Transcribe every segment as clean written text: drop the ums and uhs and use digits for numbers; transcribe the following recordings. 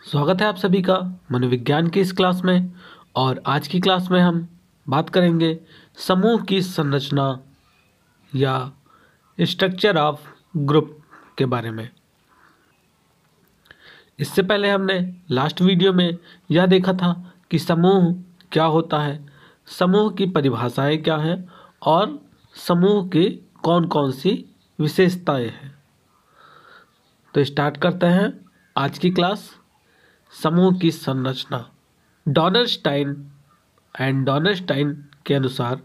स्वागत है आप सभी का मनोविज्ञान की इस क्लास में। और आज की क्लास में हम बात करेंगे समूह की संरचना या स्ट्रक्चर ऑफ ग्रुप के बारे में। इससे पहले हमने लास्ट वीडियो में यह देखा था कि समूह क्या होता है, समूह की परिभाषाएं क्या हैं और समूह की कौन कौन सी विशेषताएं हैं। तो स्टार्ट करते हैं आज की क्लास। समूह की संरचना। डॉनरस्टाइन के अनुसार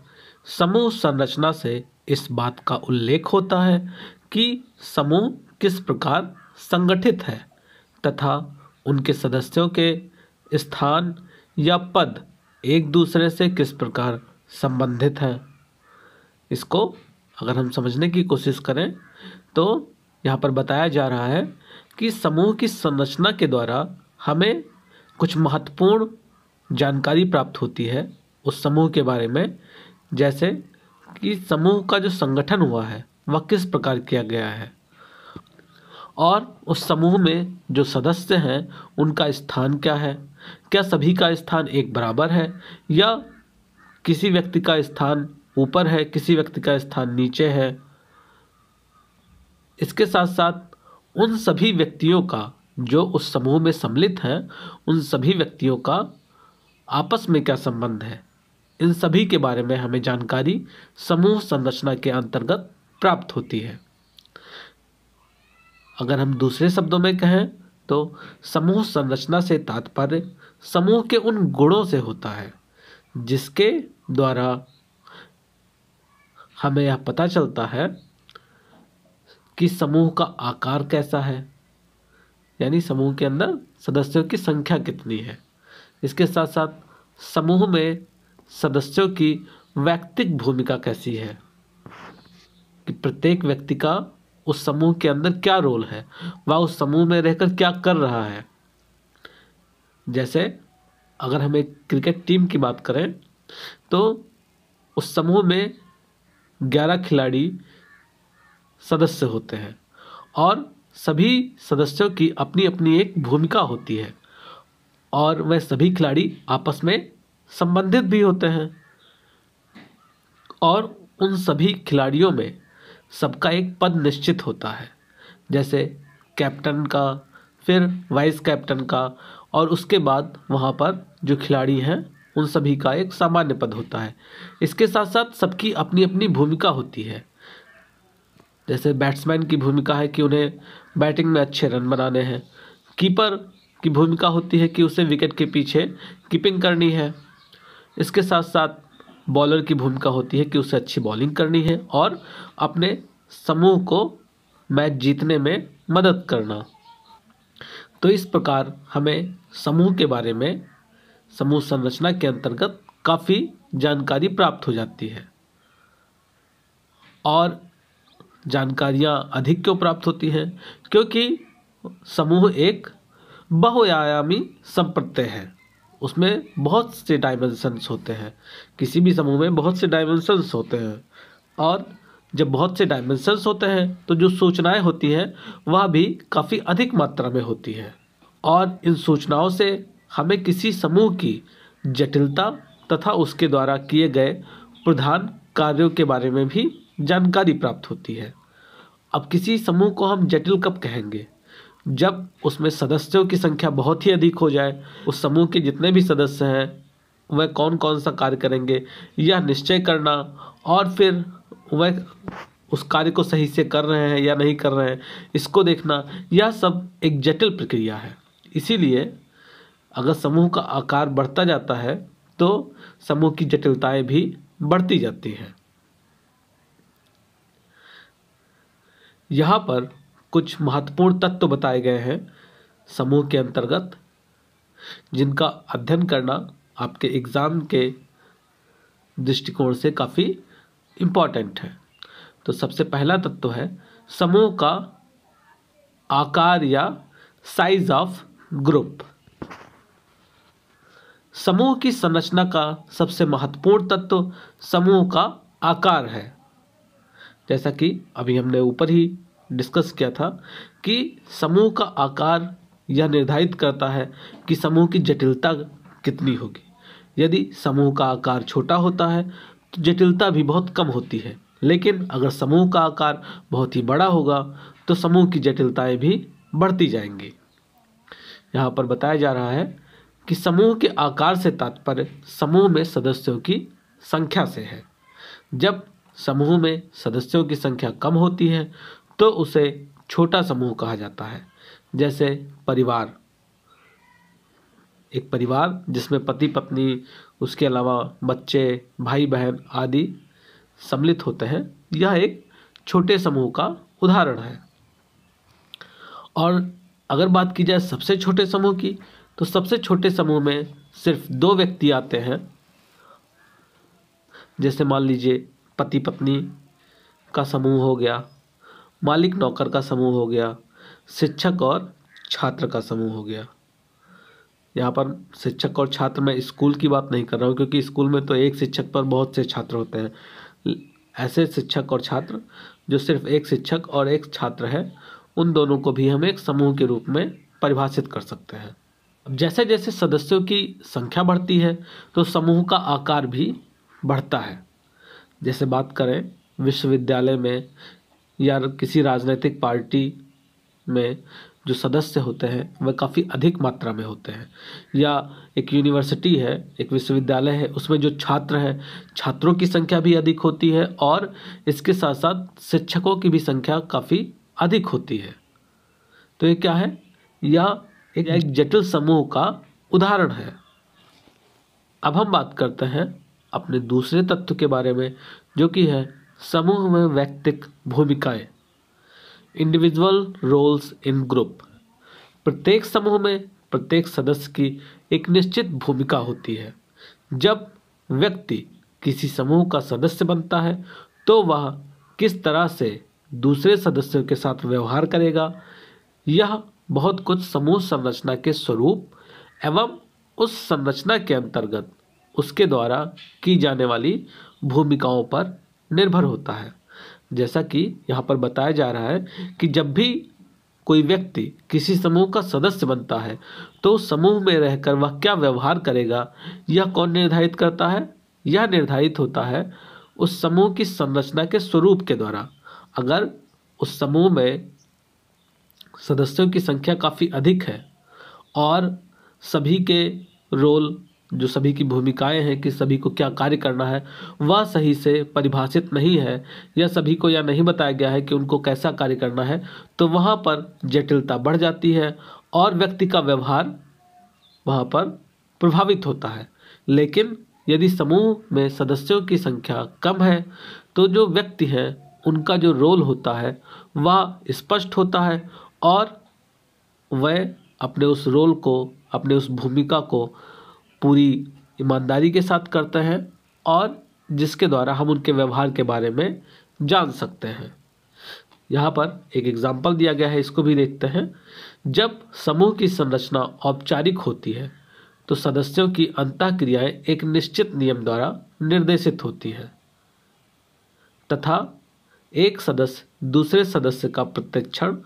समूह संरचना से इस बात का उल्लेख होता है कि समूह किस प्रकार संगठित है तथा उनके सदस्यों के स्थान या पद एक दूसरे से किस प्रकार संबंधित हैं। इसको अगर हम समझने की कोशिश करें तो यहाँ पर बताया जा रहा है कि समूह की संरचना के द्वारा हमें कुछ महत्वपूर्ण जानकारी प्राप्त होती है उस समूह के बारे में, जैसे कि समूह का जो संगठन हुआ है वह किस प्रकार किया गया है और उस समूह में जो सदस्य हैं उनका स्थान क्या है, क्या सभी का स्थान एक बराबर है या किसी व्यक्ति का स्थान ऊपर है, किसी व्यक्ति का स्थान नीचे है। इसके साथ साथ उन सभी व्यक्तियों का जो उस समूह में सम्मिलित हैं उन सभी व्यक्तियों का आपस में क्या संबंध है, इन सभी के बारे में हमें जानकारी समूह संरचना के अंतर्गत प्राप्त होती है। अगर हम दूसरे शब्दों में कहें तो समूह संरचना से तात्पर्य समूह के उन गुणों से होता है जिसके द्वारा हमें यह पता चलता है कि समूह का आकार कैसा है, यानी समूह के अंदर सदस्यों की संख्या कितनी है। इसके साथ साथ समूह में सदस्यों की व्यक्तिगत भूमिका कैसी है, कि प्रत्येक व्यक्ति का उस समूह के अंदर क्या रोल है, वह उस समूह में रहकर क्या कर रहा है। जैसे अगर हम एक क्रिकेट टीम की बात करें तो उस समूह में 11 खिलाड़ी सदस्य होते हैं और सभी सदस्यों की अपनी अपनी एक भूमिका होती है और वह सभी खिलाड़ी आपस में संबंधित भी होते हैं और उन सभी खिलाड़ियों में सबका एक पद निश्चित होता है, जैसे कैप्टन का, फिर वाइस कैप्टन का और उसके बाद वहाँ पर जो खिलाड़ी हैं उन सभी का एक सामान्य पद होता है। इसके साथ साथ सबकी अपनी अपनी भूमिका होती है। जैसे बैट्समैन की भूमिका है कि उन्हें बैटिंग में अच्छे रन बनाने हैं, कीपर की भूमिका होती है कि उसे विकेट के पीछे कीपिंग करनी है। इसके साथ साथ बॉलर की भूमिका होती है कि उसे अच्छी बॉलिंग करनी है और अपने समूह को मैच जीतने में मदद करना। तो इस प्रकार हमें समूह के बारे में समूह संरचना के अंतर्गत काफ़ी जानकारी प्राप्त हो जाती है। और जानकारियाँ अधिक क्यों प्राप्त होती हैं? क्योंकि समूह एक बहुआयामी संप्रत्यय है, उसमें बहुत से डायमेंशंस होते हैं। किसी भी समूह में बहुत से डायमेंशंस होते हैं और जब बहुत से डायमेंशंस होते हैं तो जो सूचनाएं होती हैं वह भी काफ़ी अधिक मात्रा में होती हैं और इन सूचनाओं से हमें किसी समूह की जटिलता तथा उसके द्वारा किए गए प्रधान कार्यों के बारे में भी जानकारी प्राप्त होती है। अब किसी समूह को हम जटिल कब कहेंगे? जब उसमें सदस्यों की संख्या बहुत ही अधिक हो जाए, उस समूह के जितने भी सदस्य हैं वह कौन कौन सा कार्य करेंगे यह निश्चय करना और फिर वह उस कार्य को सही से कर रहे हैं या नहीं कर रहे हैं इसको देखना, यह सब एक जटिल प्रक्रिया है। इसीलिए अगर समूह का आकार बढ़ता जाता है तो समूह की जटिलताएं भी बढ़ती जाती हैं। यहाँ पर कुछ महत्वपूर्ण तत्व बताए गए हैं समूह के अंतर्गत, जिनका अध्ययन करना आपके एग्ज़ाम के दृष्टिकोण से काफ़ी इम्पॉर्टेंट है। तो सबसे पहला तत्व है समूह का आकार या साइज ऑफ ग्रुप। समूह की संरचना का सबसे महत्वपूर्ण तत्व समूह का आकार है। जैसा कि अभी हमने ऊपर ही डिस्कस किया था कि समूह का आकार यह निर्धारित करता है कि समूह की जटिलता कितनी होगी। यदि समूह का आकार छोटा होता है तो जटिलता भी बहुत कम होती है, लेकिन अगर समूह का आकार बहुत ही बड़ा होगा तो समूह की जटिलताएं भी बढ़ती जाएंगी। यहाँ पर बताया जा रहा है कि समूह के आकार से तात्पर्य समूह में सदस्यों की संख्या से है। जब समूह में सदस्यों की संख्या कम होती है तो उसे छोटा समूह कहा जाता है। जैसे परिवार, एक परिवार जिसमें पति पत्नी, उसके अलावा बच्चे, भाई बहन आदि सम्मिलित होते हैं, यह एक छोटे समूह का उदाहरण है। और अगर बात की जाए सबसे छोटे समूह की, तो सबसे छोटे समूह में सिर्फ 2 व्यक्ति आते हैं। जैसे मान लीजिए पति पत्नी का समूह हो गया, मालिक नौकर का समूह हो गया, शिक्षक और छात्र का समूह हो गया। यहाँ पर शिक्षक और छात्र, मैं स्कूल की बात नहीं कर रहा हूँ, क्योंकि स्कूल में तो एक शिक्षक पर बहुत से छात्र होते हैं। ऐसे शिक्षक और छात्र जो सिर्फ एक शिक्षक और एक छात्र है, उन दोनों को भी हम एक समूह के रूप में परिभाषित कर सकते हैं। अब जैसे जैसे सदस्यों की संख्या बढ़ती है तो समूह का आकार भी बढ़ता है। जैसे बात करें विश्वविद्यालय में या किसी राजनीतिक पार्टी में जो सदस्य होते हैं वह काफ़ी अधिक मात्रा में होते हैं, या एक यूनिवर्सिटी है, एक विश्वविद्यालय है, उसमें जो छात्र हैं, छात्रों की संख्या भी अधिक होती है और इसके साथ साथ शिक्षकों की भी संख्या काफ़ी अधिक होती है। तो ये क्या है? यह एक जटिल समूह का उदाहरण है। अब हम बात करते हैं अपने दूसरे तत्व के बारे में, जो कि है समूह में व्यक्तिगत भूमिकाएं, इंडिविजुअल रोल्स इन ग्रुप। प्रत्येक समूह में प्रत्येक सदस्य की एक निश्चित भूमिका होती है। जब व्यक्ति किसी समूह का सदस्य बनता है तो वह किस तरह से दूसरे सदस्यों के साथ व्यवहार करेगा, यह बहुत कुछ समूह संरचना के स्वरूप एवं उस संरचना के अंतर्गत उसके द्वारा की जाने वाली भूमिकाओं पर निर्भर होता है। जैसा कि यहाँ पर बताया जा रहा है कि जब भी कोई व्यक्ति किसी समूह का सदस्य बनता है तो उस समूह में रहकर वह क्या व्यवहार करेगा, यह कौन निर्धारित करता है? यह निर्धारित होता है उस समूह की संरचना के स्वरूप के द्वारा। अगर उस समूह में सदस्यों की संख्या काफ़ी अधिक है और सभी के रोल, जो सभी की भूमिकाएं हैं कि सभी को क्या कार्य करना है, वह सही से परिभाषित नहीं है, या सभी को यह नहीं बताया गया है कि उनको कैसा कार्य करना है, तो वहाँ पर जटिलता बढ़ जाती है और व्यक्ति का व्यवहार वहाँ पर प्रभावित होता है। लेकिन यदि समूह में सदस्यों की संख्या कम है तो जो व्यक्ति हैं उनका जो रोल होता है वह स्पष्ट होता है और वह अपने उस रोल को, अपने उस भूमिका को पूरी ईमानदारी के साथ करते हैं और जिसके द्वारा हम उनके व्यवहार के बारे में जान सकते हैं। यहाँ पर एक एग्जाम्पल दिया गया है, इसको भी देखते हैं। जब समूह की संरचना औपचारिक होती है तो सदस्यों की अंतःक्रियाएं एक निश्चित नियम द्वारा निर्देशित होती है तथा एक सदस्य दूसरे सदस्य का प्रशिक्षण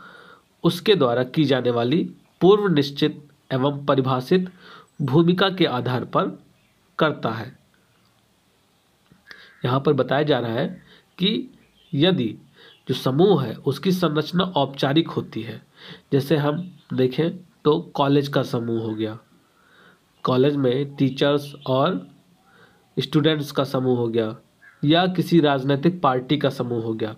उसके द्वारा की जाने वाली पूर्व निश्चित एवं परिभाषित भूमिका के आधार पर करता है। यहाँ पर बताया जा रहा है कि यदि जो समूह है उसकी संरचना औपचारिक होती है, जैसे हम देखें तो कॉलेज का समूह हो गया, कॉलेज में टीचर्स और स्टूडेंट्स का समूह हो गया, या किसी राजनीतिक पार्टी का समूह हो गया।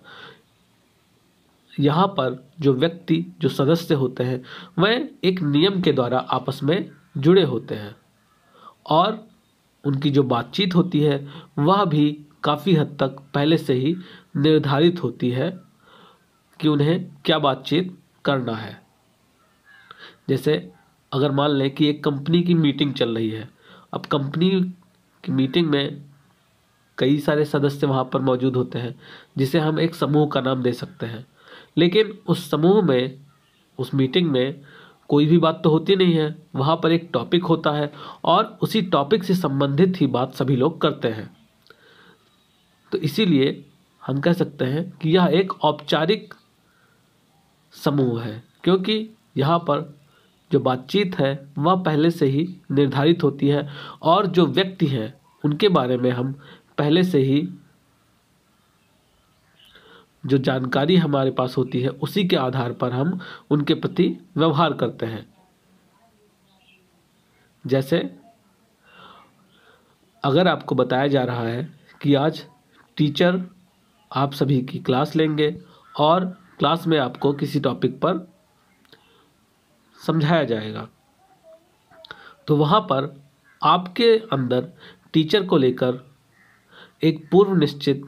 यहाँ पर जो व्यक्ति, जो सदस्य होते हैं वह एक नियम के द्वारा आपस में जुड़े होते हैं और उनकी जो बातचीत होती है वह भी काफ़ी हद तक पहले से ही निर्धारित होती है कि उन्हें क्या बातचीत करना है। जैसे अगर मान लें कि एक कंपनी की मीटिंग चल रही है, अब कंपनी की मीटिंग में कई सारे सदस्य वहाँ पर मौजूद होते हैं जिसे हम एक समूह का नाम दे सकते हैं, लेकिन उस समूह में, उस मीटिंग में कोई भी बात तो होती नहीं है, वहाँ पर एक टॉपिक होता है और उसी टॉपिक से संबंधित ही बात सभी लोग करते हैं। तो इसीलिए हम कह सकते हैं कि यह एक औपचारिक समूह है, क्योंकि यहाँ पर जो बातचीत है वह पहले से ही निर्धारित होती है और जो व्यक्ति हैं उनके बारे में हम पहले से ही जो जानकारी हमारे पास होती है उसी के आधार पर हम उनके प्रति व्यवहार करते हैं। जैसे अगर आपको बताया जा रहा है कि आज टीचर आप सभी की क्लास लेंगे और क्लास में आपको किसी टॉपिक पर समझाया जाएगा, तो वहाँ पर आपके अंदर टीचर को लेकर एक पूर्व निश्चित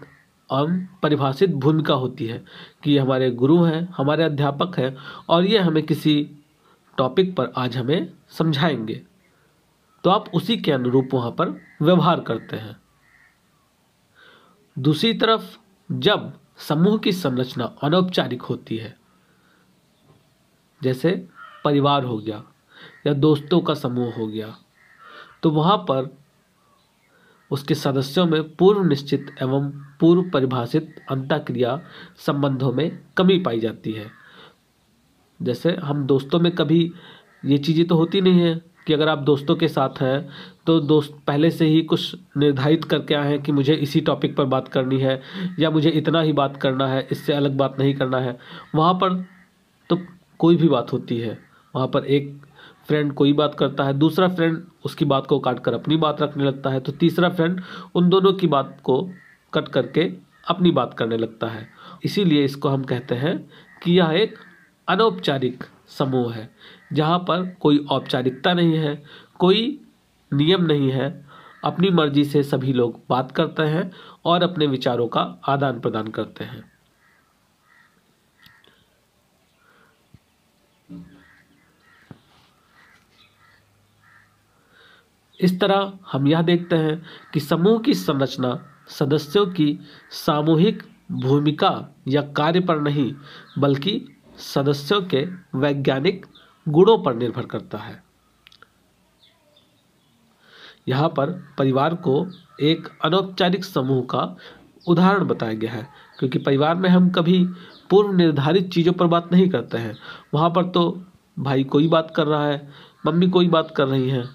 और परिभाषित भूमिका होती है कि ये हमारे गुरु हैं, हमारे अध्यापक हैं और ये हमें किसी टॉपिक पर आज हमें समझाएंगे, तो आप उसी के अनुरूप वहाँ पर व्यवहार करते हैं। दूसरी तरफ जब समूह की संरचना अनौपचारिक होती है, जैसे परिवार हो गया या दोस्तों का समूह हो गया, तो वहाँ पर उसके सदस्यों में पूर्व निश्चित एवं पूर्व परिभाषित अंतःक्रिया संबंधों में कमी पाई जाती है। जैसे हम दोस्तों में कभी ये चीज़ें तो होती नहीं है कि अगर आप दोस्तों के साथ हैं तो दोस्त पहले से ही कुछ निर्धारित करके आए हैं कि मुझे इसी टॉपिक पर बात करनी है या मुझे इतना ही बात करना है, इससे अलग बात नहीं करना है। वहाँ पर तो कोई भी बात होती है, वहाँ पर एक फ्रेंड कोई बात करता है, दूसरा फ्रेंड उसकी बात को काट कर अपनी बात रखने लगता है, तो तीसरा फ्रेंड उन दोनों की बात को कट करके अपनी बात करने लगता है। इसीलिए इसको हम कहते हैं कि यह एक अनौपचारिक समूह है, जहाँ पर कोई औपचारिकता नहीं है, कोई नियम नहीं है, अपनी मर्जी से सभी लोग बात करते हैं और अपने विचारों का आदान प्रदान करते हैं। इस तरह हम यह देखते हैं कि समूह की संरचना सदस्यों की सामूहिक भूमिका या कार्य पर नहीं बल्कि सदस्यों के वैज्ञानिक गुणों पर निर्भर करता है। यहाँ पर परिवार को एक अनौपचारिक समूह का उदाहरण बताया गया है, क्योंकि परिवार में हम कभी पूर्व निर्धारित चीज़ों पर बात नहीं करते हैं। वहाँ पर तो भाई कोई बात कर रहा है, मम्मी कोई बात कर रही हैं,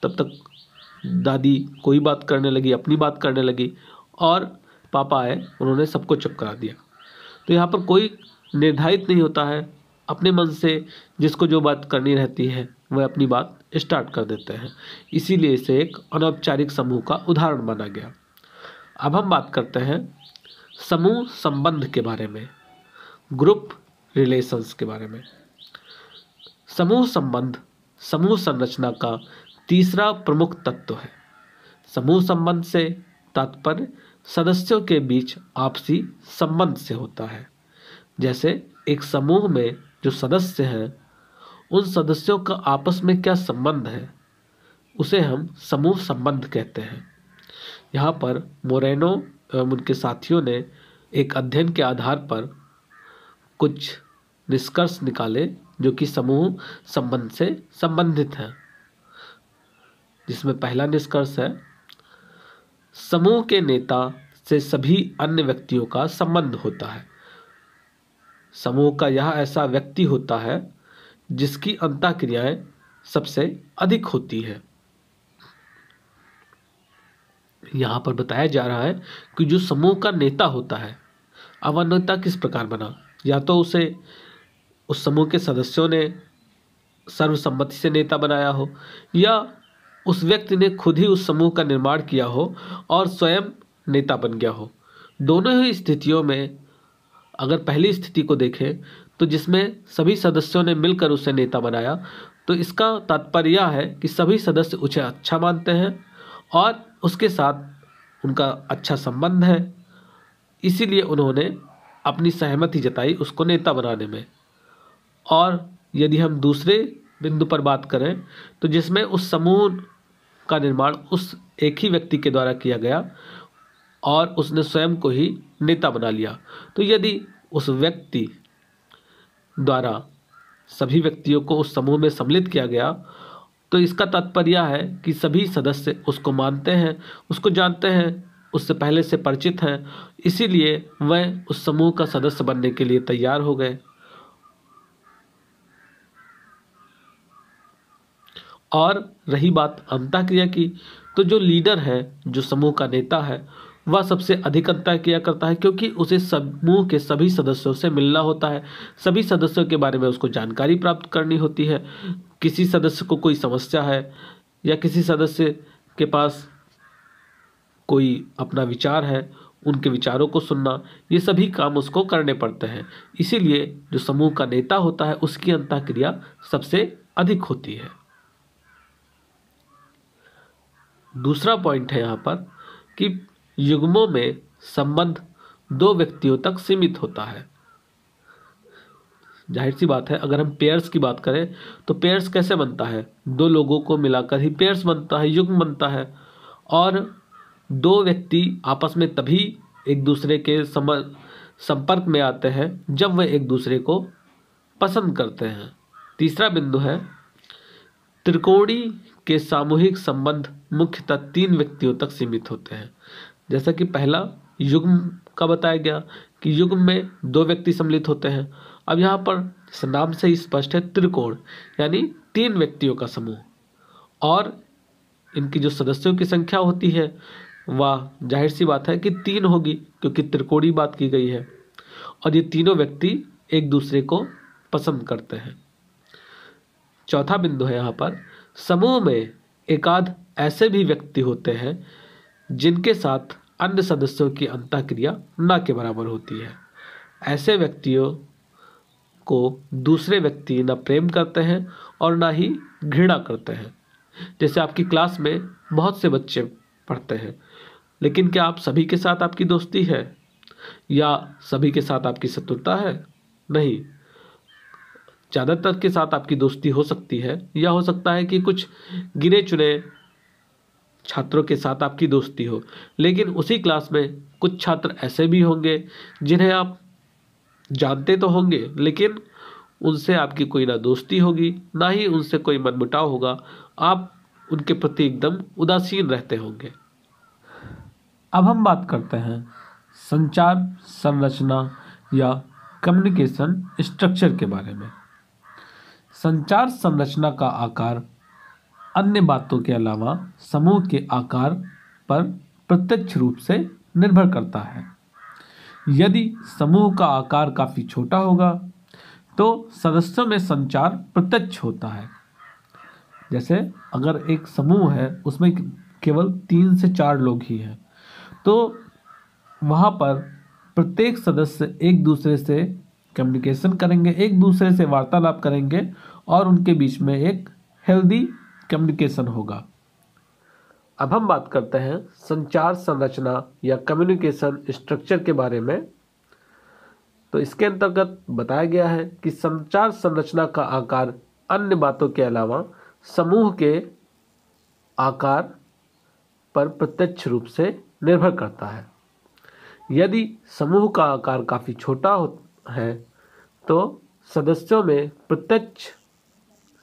तब तक दादी कोई बात करने लगी, अपनी बात करने लगी और पापा आए, उन्होंने सबको चुप करा दिया। तो यहाँ पर कोई निर्धारित नहीं होता है, अपने मन से जिसको जो बात करनी रहती है वह अपनी बात स्टार्ट कर देते हैं। इसीलिए इसे एक अनौपचारिक समूह का उदाहरण माना गया। अब हम बात करते हैं समूह संबंध के बारे में, ग्रुप रिलेशंस के बारे में। समूह संबंध समूह संरचना का तीसरा प्रमुख तत्व है। समूह संबंध से तात्पर्य सदस्यों के बीच आपसी संबंध से होता है। जैसे एक समूह में जो सदस्य हैं उन सदस्यों का आपस में क्या संबंध है, उसे हम समूह संबंध कहते हैं। यहाँ पर मोरेनो एवं उनके साथियों ने एक अध्ययन के आधार पर कुछ निष्कर्ष निकाले जो कि समूह संबंध से संबंधित हैं, जिसमें पहला निष्कर्ष है समूह के नेता से सभी अन्य व्यक्तियों का संबंध होता है। समूह का यह ऐसा व्यक्ति होता है जिसकी अंतःक्रियाएं सबसे अधिक होती है। यहाँ पर बताया जा रहा है कि जो समूह का नेता होता है, अब वह नेता किस प्रकार बना, या तो उसे उस समूह के सदस्यों ने सर्वसम्मति से नेता बनाया हो या उस व्यक्ति ने खुद ही उस समूह का निर्माण किया हो और स्वयं नेता बन गया हो। दोनों ही स्थितियों में अगर पहली स्थिति को देखें तो जिसमें सभी सदस्यों ने मिलकर उसे नेता बनाया, तो इसका तात्पर्य यह है कि सभी सदस्य उसे अच्छा मानते हैं और उसके साथ उनका अच्छा संबंध है, इसीलिए उन्होंने अपनी सहमति जताई उसको नेता बनाने में। और यदि हम दूसरे बिंदु पर बात करें तो जिसमें उस समूह का निर्माण उस एक ही व्यक्ति के द्वारा किया गया और उसने स्वयं को ही नेता बना लिया, तो यदि उस व्यक्ति द्वारा सभी व्यक्तियों को उस समूह में सम्मिलित किया गया, तो इसका तात्पर्य यह है कि सभी सदस्य उसको मानते हैं, उसको जानते हैं, उससे पहले से परिचित हैं, इसीलिए वह उस समूह का सदस्य बनने के लिए तैयार हो गए। और रही बात अंतःक्रिया की, तो जो लीडर है, जो समूह का नेता है, वह सबसे अधिक अंतःक्रिया करता है, क्योंकि उसे समूह के सभी सदस्यों से मिलना होता है, सभी सदस्यों के बारे में उसको जानकारी प्राप्त करनी होती है। किसी सदस्य को कोई समस्या है या किसी सदस्य के पास कोई अपना विचार है, उनके विचारों को सुनना, ये सभी काम उसको करने पड़ते हैं। इसीलिए जो समूह का नेता होता है उसकी अंतःक्रिया सबसे अधिक होती है। दूसरा पॉइंट है यहाँ पर कि युग्मों में संबंध 2 व्यक्तियों तक सीमित होता है। जाहिर सी बात है, अगर हम पेयर्स की बात करें तो पेयर्स कैसे बनता है? 2 लोगों को मिलाकर ही पेयर्स बनता है, युग्म बनता है। और 2 व्यक्ति आपस में तभी एक दूसरे के संपर्क में आते हैं जब वे एक दूसरे को पसंद करते हैं। तीसरा बिंदु है त्रिकोणी के सामूहिक संबंध मुख्यतः 3 व्यक्तियों तक सीमित होते हैं। जैसा कि पहला युग्म का बताया गया कि युग्म में 2 व्यक्ति सम्मिलित होते हैं। अब यहाँ पर नाम से ही स्पष्ट है, त्रिकोण यानी 3 व्यक्तियों का समूह, और इनकी जो सदस्यों की संख्या होती है वह जाहिर सी बात है कि 3 होगी, क्योंकि त्रिकोणी बात की गई है, और ये तीनों व्यक्ति एक दूसरे को पसंद करते हैं। चौथा बिंदु है यहाँ पर, समूह में एकाध ऐसे भी व्यक्ति होते हैं जिनके साथ अन्य सदस्यों की अंतःक्रिया न के बराबर होती है। ऐसे व्यक्तियों को दूसरे व्यक्ति न प्रेम करते हैं और ना ही घृणा करते हैं। जैसे आपकी क्लास में बहुत से बच्चे पढ़ते हैं, लेकिन क्या आप सभी के साथ आपकी दोस्ती है या सभी के साथ आपकी शत्रुता है? नहीं, ज़्यादातर के साथ आपकी दोस्ती हो सकती है, या हो सकता है कि कुछ गिने चुने छात्रों के साथ आपकी दोस्ती हो, लेकिन उसी क्लास में कुछ छात्र ऐसे भी होंगे जिन्हें आप जानते तो होंगे, लेकिन उनसे आपकी कोई ना दोस्ती होगी ना ही उनसे कोई मनमुटाव होगा, आप उनके प्रति एकदम उदासीन रहते होंगे। अब हम बात करते हैं संचार संरचना या कम्युनिकेशन स्ट्रक्चर के बारे में। संचार संरचना का आकार अन्य बातों के अलावा समूह के आकार पर प्रत्यक्ष रूप से निर्भर करता है। यदि समूह का आकार काफ़ी छोटा होगा तो सदस्यों में संचार प्रत्यक्ष होता है। जैसे अगर एक समूह है उसमें केवल 3 से 4 लोग ही हैं, तो वहाँ पर प्रत्येक सदस्य एक दूसरे से कम्युनिकेशन करेंगे, एक दूसरे से वार्तालाप करेंगे और उनके बीच में एक हेल्दी कम्युनिकेशन होगा। अब हम बात करते हैं संचार संरचना या कम्युनिकेशन स्ट्रक्चर के बारे में। तो इसके अंतर्गत बताया गया है कि संचार संरचना का आकार अन्य बातों के अलावा समूह के आकार पर प्रत्यक्ष रूप से निर्भर करता है। यदि समूह का आकार काफ़ी छोटा है तो सदस्यों में प्रत्यक्ष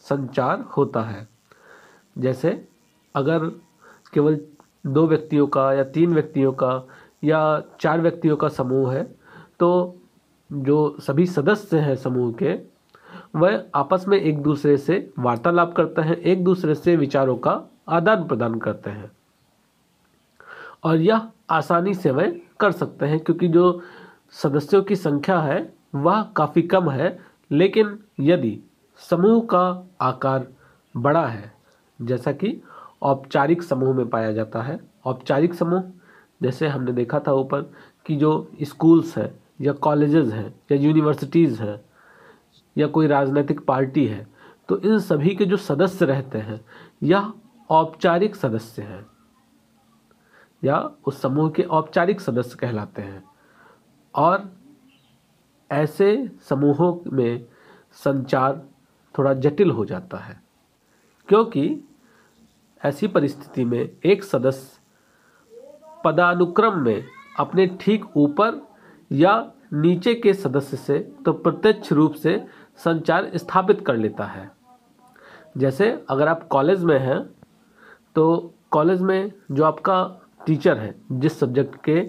संचार होता है। जैसे अगर केवल 2 व्यक्तियों का या 3 व्यक्तियों का या 4 व्यक्तियों का समूह है, तो जो सभी सदस्य हैं समूह के, वह आपस में एक दूसरे से वार्तालाप करते हैं, एक दूसरे से विचारों का आदान प्रदान करते हैं, और यह आसानी से वह कर सकते हैं क्योंकि जो सदस्यों की संख्या है वह काफ़ी कम है। लेकिन यदि समूह का आकार बड़ा है, जैसा कि औपचारिक समूह में पाया जाता है, औपचारिक समूह जैसे हमने देखा था ऊपर कि जो स्कूल्स हैं या कॉलेजेस हैं या यूनिवर्सिटीज़ हैं या कोई राजनीतिक पार्टी है, तो इन सभी के जो सदस्य रहते हैं यह औपचारिक सदस्य हैं या उस समूह के औपचारिक सदस्य कहलाते हैं। और ऐसे समूहों में संचार थोड़ा जटिल हो जाता है, क्योंकि ऐसी परिस्थिति में एक सदस्य पदानुक्रम में अपने ठीक ऊपर या नीचे के सदस्य से तो प्रत्यक्ष रूप से संचार स्थापित कर लेता है। जैसे अगर आप कॉलेज में हैं तो कॉलेज में जो आपका टीचर है, जिस सब्जेक्ट के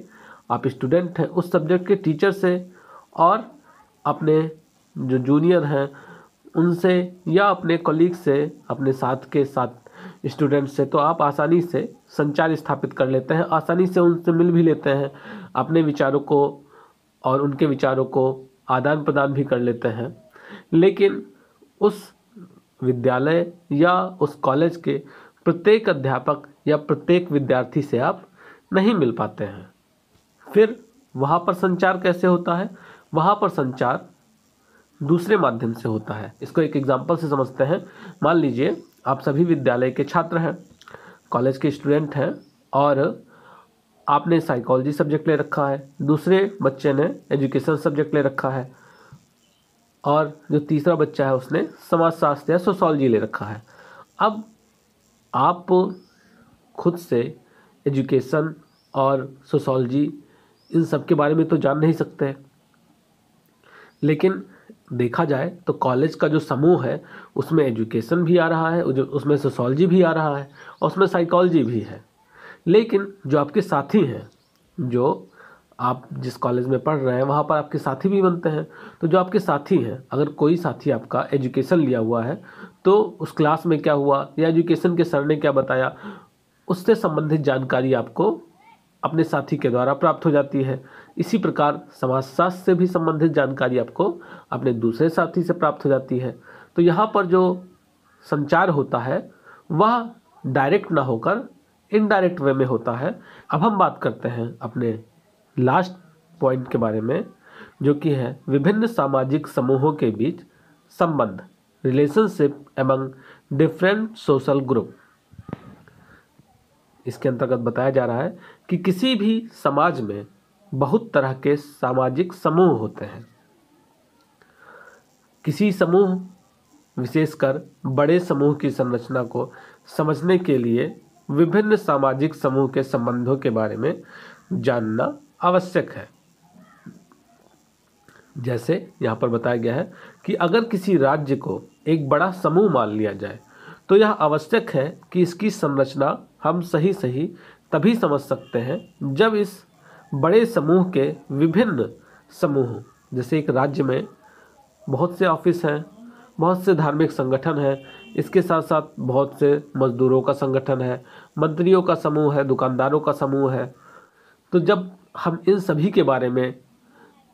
आप स्टूडेंट हैं, उस सब्जेक्ट के टीचर से और अपने जो जूनियर हैं उनसे या अपने कॉलीग से, अपने साथ के साथ स्टूडेंट से तो आप आसानी से संचार स्थापित कर लेते हैं, आसानी से उनसे मिल भी लेते हैं, अपने विचारों को और उनके विचारों को आदान प्रदान भी कर लेते हैं। लेकिन उस विद्यालय या उस कॉलेज के प्रत्येक अध्यापक या प्रत्येक विद्यार्थी से आप नहीं मिल पाते हैं। फिर वहाँ पर संचार कैसे होता है? वहाँ पर संचार दूसरे माध्यम से होता है। इसको एक एग्जाम्पल से समझते हैं। मान लीजिए आप सभी विद्यालय के छात्र हैं, कॉलेज के स्टूडेंट हैं, और आपने साइकोलॉजी सब्जेक्ट ले रखा है, दूसरे बच्चे ने एजुकेशन सब्जेक्ट ले रखा है, और जो तीसरा बच्चा है उसने समाजशास्त्र या सोशोलॉजी ले रखा है। अब आप खुद से एजुकेशन और सोशोलॉजी इन सब के बारे में तो जान नहीं सकते, लेकिन देखा जाए तो कॉलेज का जो समूह है उसमें एजुकेशन भी आ रहा है, उसमें सोशोलॉजी भी आ रहा है और उसमें साइकोलॉजी भी है। लेकिन जो आपके साथी हैं, जो आप जिस कॉलेज में पढ़ रहे हैं वहाँ पर आपके साथी भी बनते हैं। तो जो आपके साथी हैं, अगर कोई साथी आपका एजुकेशन लिया हुआ है तो उस क्लास में क्या हुआ या एजुकेशन के सर ने क्या बताया, उससे संबंधित जानकारी आपको अपने साथी के द्वारा प्राप्त हो जाती है। इसी प्रकार समाजशास्त्र से भी संबंधित जानकारी आपको अपने दूसरे साथी से प्राप्त हो जाती है। तो यहाँ पर जो संचार होता है वह डायरेक्ट ना होकर इनडायरेक्ट वे में होता है। अब हम बात करते हैं अपने लास्ट पॉइंट के बारे में, जो कि है विभिन्न सामाजिक समूहों के बीच संबंध, relationship among different social group. इसके अंतर्गत बताया जा रहा है कि किसी भी समाज में बहुत तरह के सामाजिक समूह होते हैं। किसी समूह, विशेषकर बड़े समूह की संरचना को समझने के लिए विभिन्न सामाजिक समूह के संबंधों के बारे में जानना आवश्यक है। जैसे यहाँ पर बताया गया है कि अगर किसी राज्य को एक बड़ा समूह मान लिया जाए तो यह आवश्यक है कि इसकी संरचना हम सही तभी समझ सकते हैं जब इस बड़े समूह के विभिन्न समूह, जैसे एक राज्य में बहुत से ऑफिस हैं, बहुत से धार्मिक संगठन हैं, इसके साथ साथ बहुत से मजदूरों का संगठन है, मंत्रियों का समूह है, दुकानदारों का समूह है। तो जब हम इन सभी के बारे में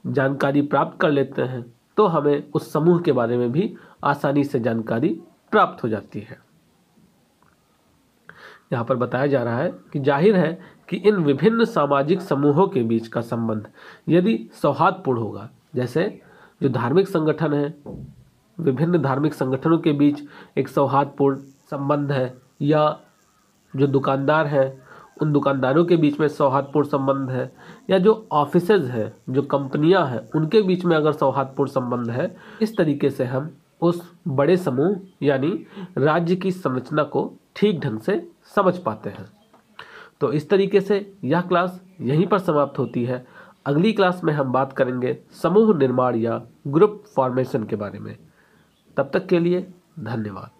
जानकारी प्राप्त कर लेते हैं तो हमें उस समूह के बारे में भी आसानी से जानकारी प्राप्त हो जाती है। यहाँ पर बताया जा रहा है कि जाहिर है कि इन विभिन्न सामाजिक समूहों के बीच का संबंध यदि सौहार्दपूर्ण होगा, जैसे जो धार्मिक संगठन है, विभिन्न धार्मिक संगठनों के बीच एक सौहार्दपूर्ण संबंध है, या जो दुकानदार हैं उन दुकानदारों के बीच में सौहार्दपूर्ण संबंध है, या जो ऑफिसेज हैं, जो कंपनियां हैं, उनके बीच में अगर सौहार्दपूर्ण संबंध है, इस तरीके से हम उस बड़े समूह यानी राज्य की संरचना को ठीक ढंग से समझ पाते हैं। तो इस तरीके से यह क्लास यहीं पर समाप्त होती है। अगली क्लास में हम बात करेंगे समूह निर्माण या ग्रुप फॉर्मेशन के बारे में। तब तक के लिए धन्यवाद।